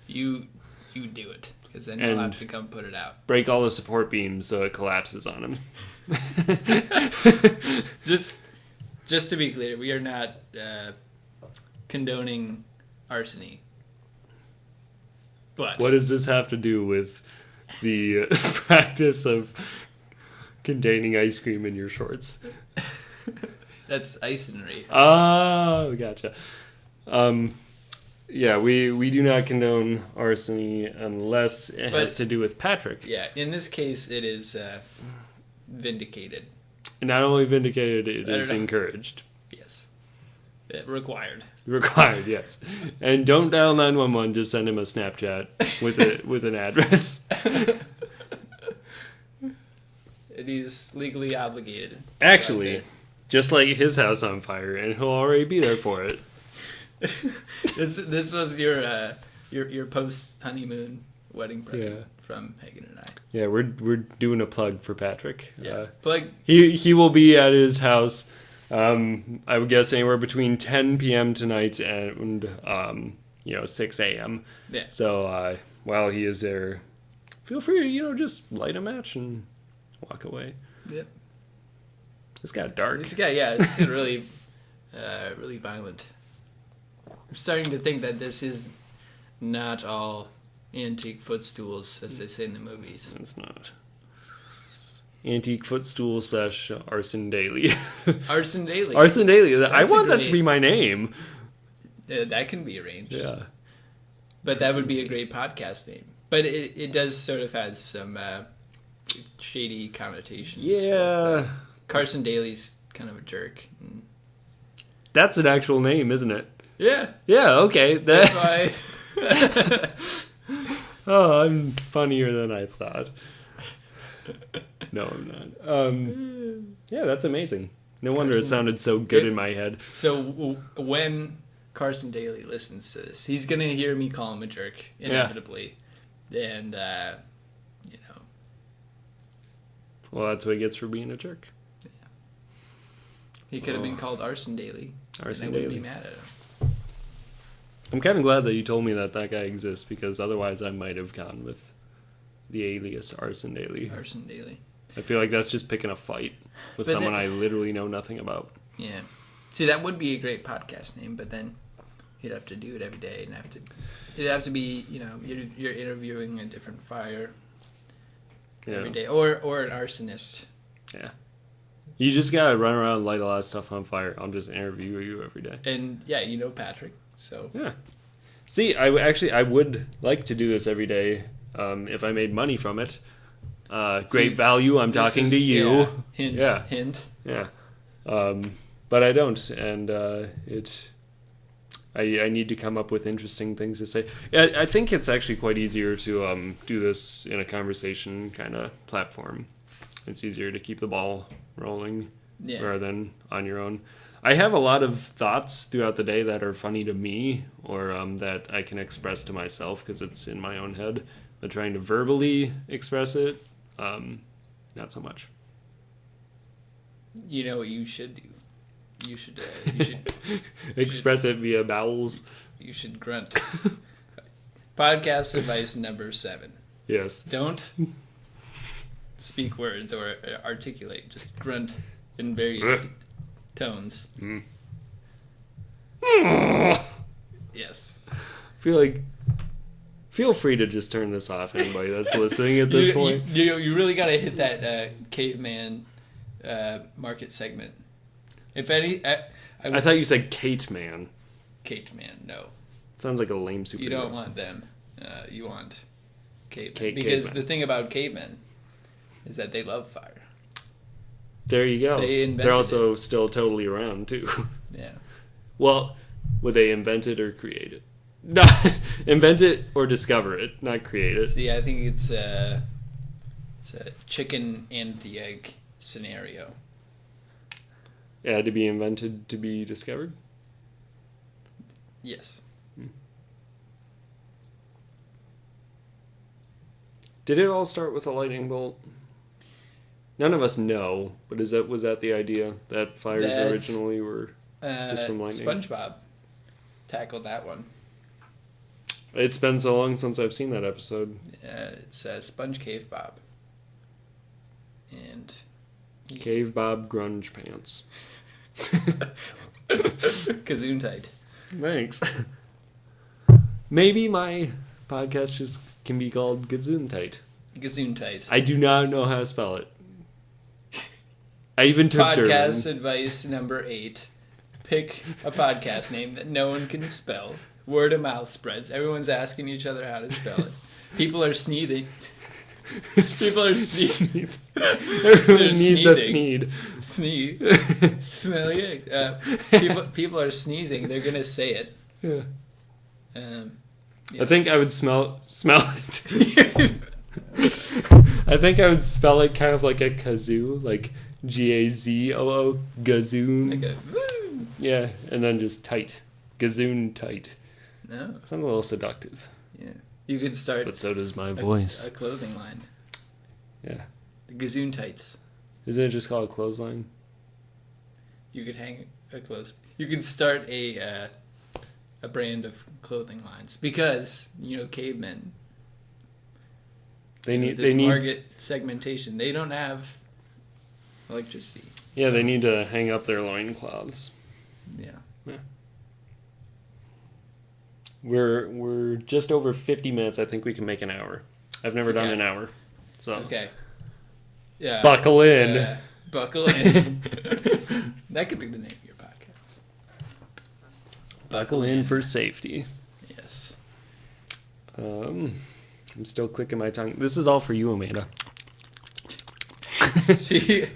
you do it. Because then you'll have to come put it out. Break all the support beams so it collapses on him. Just to be clear, we are not condoning arson. But what does this have to do with the practice of containing ice cream in your shorts? That's icenery. Oh, gotcha. Yeah, we do not condone arson unless it has to do with Patrick. Yeah, in this case, it is vindicated. Not only vindicated, it is encouraged. Yes. Required. Required, yes. And don't dial 911. Just send him a Snapchat with an address. And he's legally obligated. Actually, just light his house on fire, and he'll already be there for it. This was your post honeymoon wedding present from Hagen and I. Yeah, we're doing a plug for Patrick. Yeah, plug. He will be at his house. I would guess anywhere between 10 p.m. tonight and 6 a.m. Yeah. So while he is there, feel free to just light a match and walk away. Yep. It's got dark. It's getting really, really violent. I'm starting to think that this is not all antique footstools, as they say in the movies. It's not. Antique footstool / Arson Daily. Arson Daily. Arson Daily. I want that to be my name. That can be arranged. Yeah. But that would be a great podcast name. But it does sort of have some shady connotations. Yeah. Carson Daly's kind of a jerk. That's an actual name, isn't it? Yeah. Yeah, okay. That's why. Oh, I'm funnier than I thought. No, I'm not. Yeah, that's amazing. No wonder it sounded so good in my head. So when Carson Daly listens to this, he's going to hear me call him a jerk, inevitably. Yeah. And, Well, that's what he gets for being a jerk. Yeah. He could have been called Arson Daly. Arson Daly. I wouldn't be mad at him. I'm kind of glad that you told me that guy exists, because otherwise I might have gone with the alias Arson Daly. Arson Daly. I feel like that's just picking a fight with someone I literally know nothing about. Yeah. See, that would be a great podcast name, but then you'd have to do it every day, and it'd have to be, you're interviewing a different fire every day, or an arsonist. Yeah. You just gotta run around and light a lot of stuff on fire. I'll just interview you every day. And Patrick, so yeah. See, I would like to do this every day if I made money from it. Great value. I'm talking to you. Yeah. Hint. Yeah. But I don't, and I need to come up with interesting things to say. I think it's actually quite easier to do this in a conversation kind of platform. It's easier to keep the ball rolling rather than on your own. I have a lot of thoughts throughout the day that are funny to me, or that I can express to myself because it's in my own head. But trying to verbally express it, not so much. You know what you should do? You should express it via bowels. You should grunt. Podcast advice number 7. Yes. Don't speak words or articulate. Just grunt in various tones. Mm. Yes. Feel free to just turn this off, anybody that's listening at this point. You really got to hit that caveman market segment. If any, I thought you said Kate Man. Kate Man, no. Sounds like a lame superhero. You don't want them. You want cavemen. Because caveman. the thing about cavemen is that they love fire. There you go. They're also still totally around, too. Yeah. Well, would they invent it or create it? Not invent it or discover it, not create it. See, I think it's a chicken and the egg scenario. It had to be invented to be discovered? Yes. Did it all start with a lightning bolt? None of us know, but was that the idea that fires originally were just from lightning? SpongeBob tackled that one. It's been so long since I've seen that episode. It's Sponge Cave Bob. And Cave Bob Grunge Pants. Gesundheit. Thanks. Maybe my podcast just can be called Gesundheit. Gesundheit. I do not know how to spell it. I even took Podcast German. advice number 8. Pick a podcast name that no one can spell. Word of mouth spreads. Everyone's asking each other how to spell it. People are sneezing. People are sneezing. Everyone needs a sneed. Sneeze. Smell people are sneezing. They're gonna say it. Yeah. Yeah, I think I would smell it. I think I would spell it kind of like a kazoo, like Gazoo, gazoon. like a woo. Yeah, and then just tight, gazoon tight. No. Sounds a little seductive. Yeah. You could start. But so does my voice. A clothing line. Yeah. The gazoon tights. Isn't it just called a clothesline? You could hang a clothes. You could start a brand of clothing lines because cavemen. They need this market segmentation. They don't have electricity. Yeah, so. they need to hang up their loincloths. Yeah. We're just over 50 minutes. I think we can make an hour. I've never done an hour. So okay. Yeah. Buckle in. Buckle in. That could be the name of your podcast. Buckle in for safety. Yes. I'm still clicking my tongue. This is all for you, Amanda. She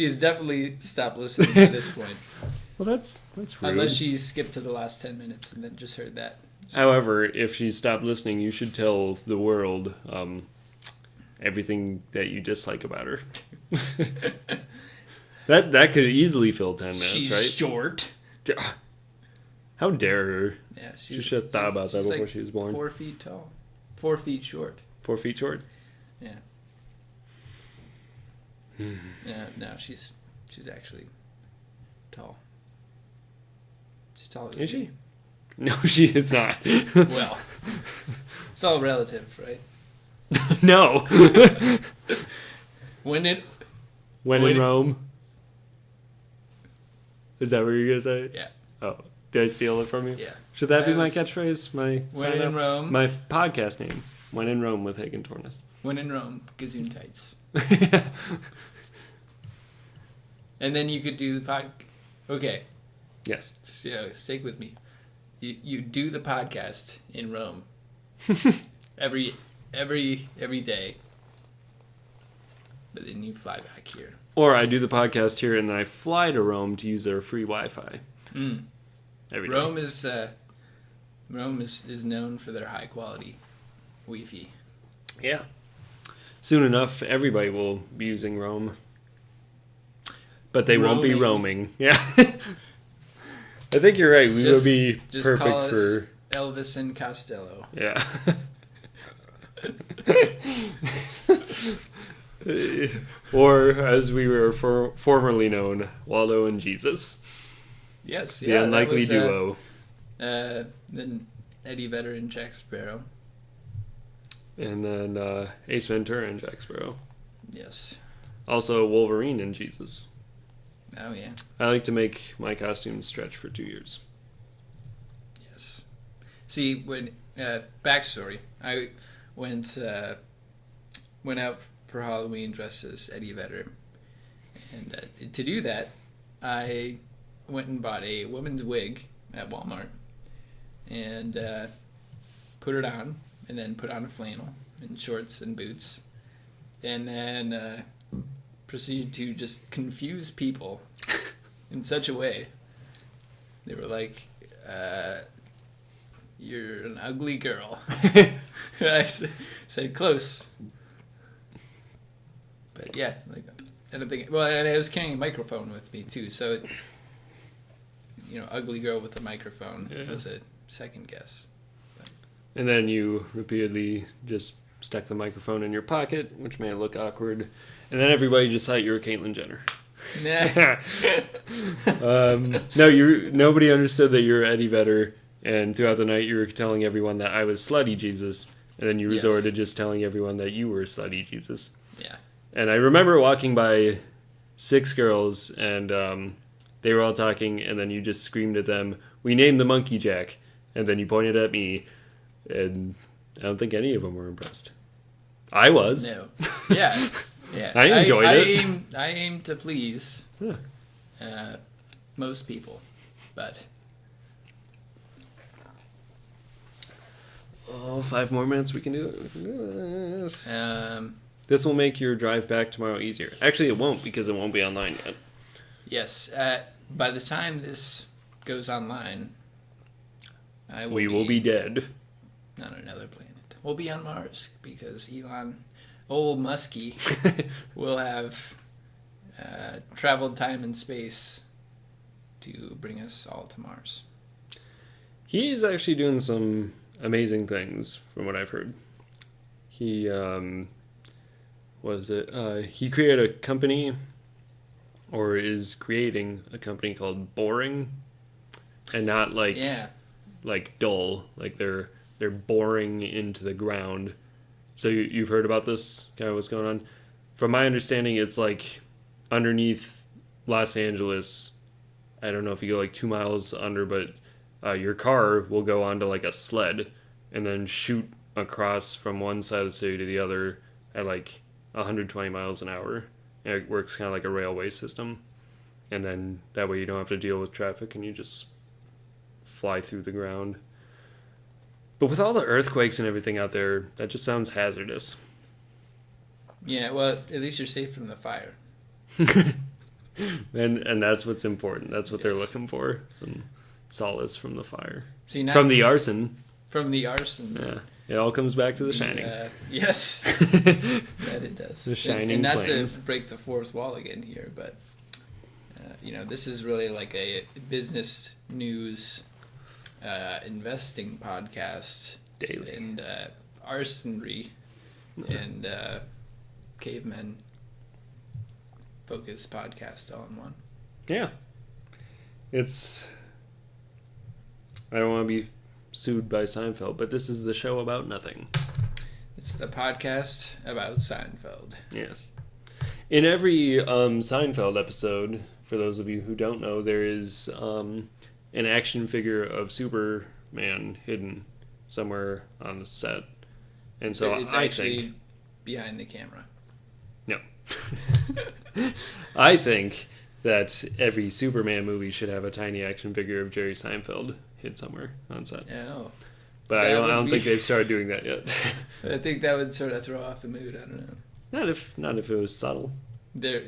has definitely stopped listening at this point. Well, that's rude. Unless she skipped to the last 10 minutes and then just heard that. However, if she stopped listening, you should tell the world everything that you dislike about her. that could easily fill 10 minutes, she's right? She's short. How dare her? Yeah, she should have thought about that before she was born. 4 feet tall. 4 feet short. 4 feet short? Yeah. No, she's actually tall. She's taller than Is she? me. No, she is not. Well, it's all relative, right? No. When in Rome. Is that what you're gonna say? Yeah. Oh, did I steal it from you? Yeah. Should that be my catchphrase? When in Rome. My podcast name. When in Rome with Hagen Tornes. When in Rome, gazoon tights. And then you could do the pod. Okay. Yes. So stick with me. You do the podcast in Rome. every day. But then you fly back here. Or I do the podcast here and then I fly to Rome to use their free Wi-Fi. Every day. Rome is known for their high quality Wi-Fi. Yeah. Soon enough, everybody will be using Rome. But they won't be roaming. Yeah. I think you're right. We would be perfect call us for Elvis and Costello. Yeah. Or as we were formerly known, Waldo and Jesus. Yes, the unlikely duo. Then Eddie Vedder and Jack Sparrow. And then Ace Ventura and Jack Sparrow. Yes. Also Wolverine and Jesus. Oh, yeah. I like to make my costumes stretch for 2 years. Yes. See, when backstory, I went out for Halloween dressed as Eddie Vedder, and to do that, I went and bought a woman's wig at Walmart, and put it on, and then put on a flannel and shorts and boots, and then proceeded to just confuse people in such a way. They were like, "You're an ugly girl." I said, "Close." But yeah, like I don't think. Well, and I was carrying a microphone with me too, so ugly girl with a microphone was a second guess. But. And then you repeatedly just stuck the microphone in your pocket, which made it look awkward. And then everybody just thought you were Caitlyn Jenner. Nah. Nobody understood that you were Eddie Vedder, and throughout the night you were telling everyone that I was Slutty Jesus, and then you resorted to just telling everyone that you were Slutty Jesus. Yeah. And I remember walking by 6 girls, and they were all talking, and then you just screamed at them, "We named the monkey Jack," and then you pointed at me, and I don't think any of them were impressed. I was. No. Yeah. Yeah. I enjoyed it. I aim to please most people, but Oh, 5 more minutes. We can do it. We can do it. This will make your drive back tomorrow easier. Actually, it won't because it won't be online yet. Yes. By the time this goes online, we will be dead. On another planet. We'll be on Mars because old Muskie, will have traveled time and space to bring us all to Mars. He's actually doing some amazing things, from what I've heard. He he created a company, or is creating a company called Boring, and not like dull, like they're boring into the ground. So you've heard about this, kind of what's going on? From my understanding, it's like underneath Los Angeles. I don't know if you go like 2 miles under, but your car will go onto like a sled and then shoot across from one side of the city to the other at like 120 miles an hour. And it works kind of like a railway system. And then that way you don't have to deal with traffic and you just fly through the ground. But with all the earthquakes and everything out there, that just sounds hazardous. Yeah, well, at least you're safe from the fire. and that's what's important. That's what they're looking for. Some solace from the fire. See, from the arson. From the arson. Yeah. It all comes back to The Shining. Yes. That it does. The Shining and not flames. to break the fourth wall again here, but, this is really like a business news investing podcast. Daily. And arsonry and cavemen focused podcast all in one. Yeah. I don't want to be sued by Seinfeld, but this is the show about nothing. It's the podcast about Seinfeld. Yes. In every Seinfeld episode, for those of you who don't know, there is an action figure of Superman hidden somewhere on the set. And so it's actually behind the camera. No. I think that every Superman movie should have a tiny action figure of Jerry Seinfeld hid somewhere on set. Oh. But I don't think they've started doing that yet. I think that would sort of throw off the mood. I don't know. Not if it was subtle. They're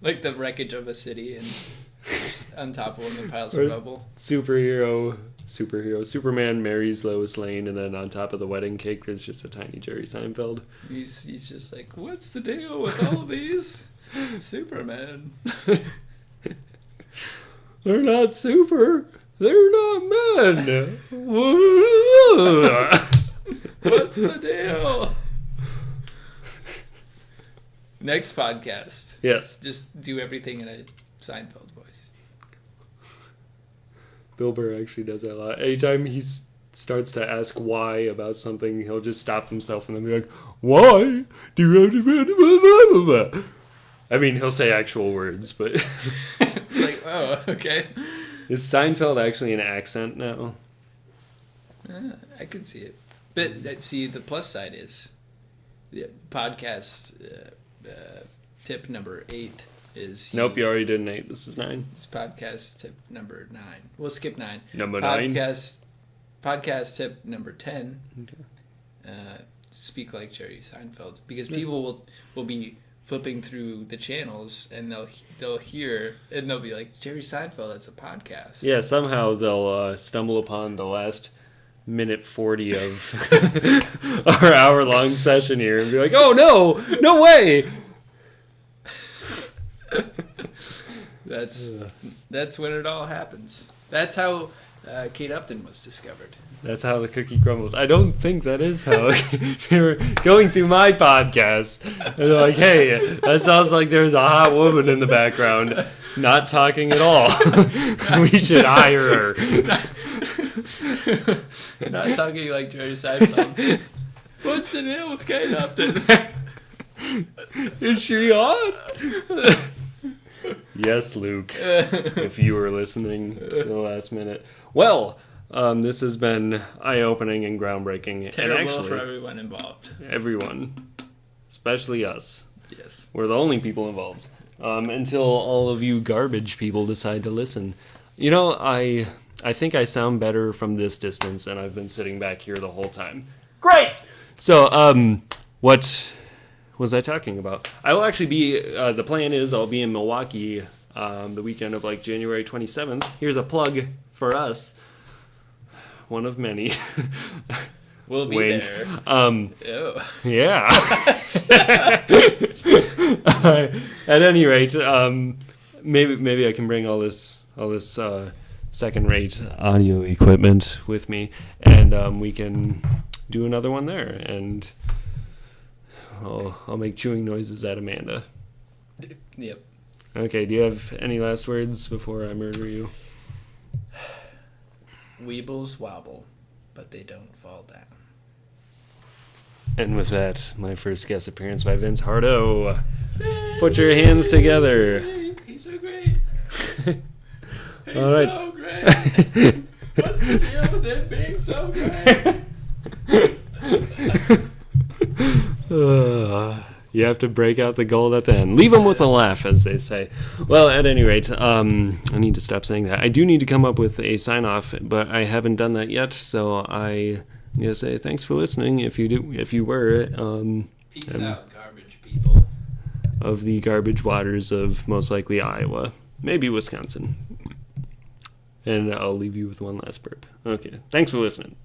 like the wreckage of a city and just on top of one of the piles of rubble. Superhero Superman marries Lois Lane, and then on top of the wedding cake there's just a tiny Jerry Seinfeld. He's just like, what's the deal with all of these? Superman. They're not super. They're not men. What's the deal? Next podcast. Yes. Just do everything in a Seinfeld voice. Bill Burr actually does that a lot. Anytime he starts to ask why about something, he'll just stop himself and then be like, why do you have to... I mean, he'll say actual words, but... It's like, oh, okay. Is Seinfeld actually an accent now? I could see it. But, see, the plus side is the podcast tip number 8 is... Nope, you already did an 8. This is 9. It's podcast tip number 9. We'll skip 9. Number 9? Podcast tip number 10. Okay. Speak like Jerry Seinfeld. Because people will be flipping through the channels and they'll hear and they'll be like, Jerry Seinfeld, that's a podcast. Yeah, somehow they'll stumble upon the last minute 40 of our hour-long session here and be like, oh no way. That's when it all happens. That's how Kate Upton was discovered. That's how the cookie crumbles. I don't think that is how they were going through my podcast. And they're like, hey, that sounds like there's a hot woman in the background not talking at all. We should hire her. Not talking like Jerry Seinfeld. What's the deal with Kate Upton? Is she on? Yes, Luke, if you were listening to the last minute. Well, this has been eye-opening and groundbreaking. Terrible and actually, for everyone involved. Everyone. Especially us. Yes. We're the only people involved. Until all of you garbage people decide to listen. You know, I I think I sound better from this distance, and I've been sitting back here the whole time. Great! So, what was I talking about? I will actually be, the plan is I'll be in Milwaukee the weekend of like January 27th. Here's a plug for us. One of many. We'll be Wink. there. Ew. Yeah. At any rate, maybe I can bring all this second-rate audio equipment with me, and we can do another one there, and I'll make chewing noises at Amanda. Yep. Okay, do you have any last words before I murder you? Weebles wobble, but they don't fall down. And with that, my first guest appearance by Vince Hartogh. Put your hands together. He's so great. He's All right. so great. What's the deal with him being so great? You have to break out the gold at the end. Leave them with a laugh, as they say. Well, at any rate, I need to stop saying that. I do need to come up with a sign-off, but I haven't done that yet, so I'm going to say thanks for listening, if you were. Peace out, garbage people. Of the garbage waters of most likely Iowa. Maybe Wisconsin. And I'll leave you with one last burp. Okay, thanks for listening.